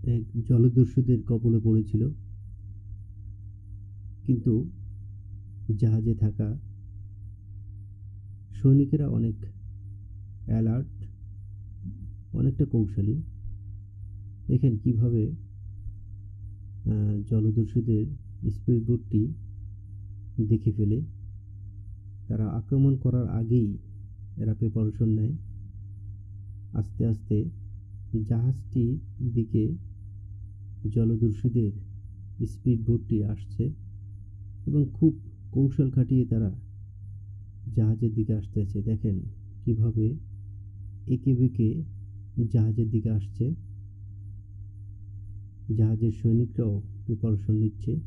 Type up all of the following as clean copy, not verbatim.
এক জলদস্যুদের কবলে পড়েছিল। কিন্তু জাহাজে থাকা সৈনিকেরা অনেক অ্যালার্ট, অনেকটা কৌশলী। দেখেন কিভাবে জলদস্যুদের স্পিড বোটটি দেখে ফেলে। তারা আক্রমণ করার আগেই এরা প্রিপারেশন নেয়। আস্তে আস্তে জাহাজটির দিকে জলদস্যুদের স্পিড বোটটি আসছে এবং খুব কৌশল খাটিয়ে তারা জাহাজের দিকে আসতেছে। দেখেন কিভাবে এঁকে বেঁকে জাহাজের দিকে আসছে। জাহাজের সৈনিকরাও প্রিপারেশন নিচ্ছে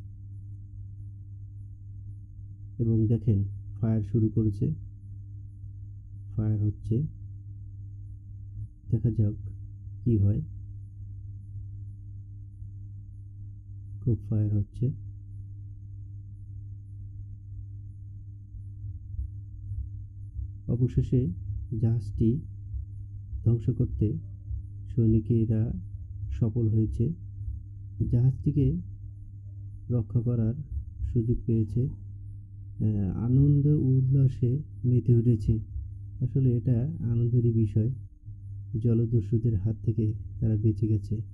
এবং দেখেন ফায়ার শুরু করেছে। ফায়ার হচ্ছে, দেখা যাক কি হয়। খুব ফায়ার হচ্ছে। অবশেষে জাহাজটি ধ্বংস করতে সৈনিকেরা সফল হয়েছে। জাহাজটিকে রক্ষা করার সুযোগ পেয়েছে। আনন্দ উল্লাসে মেতে উঠেছে। আসলে এটা আনন্দেরই বিষয়। জলদস্যুদের হাত থেকে তারা বেঁচে গেছে।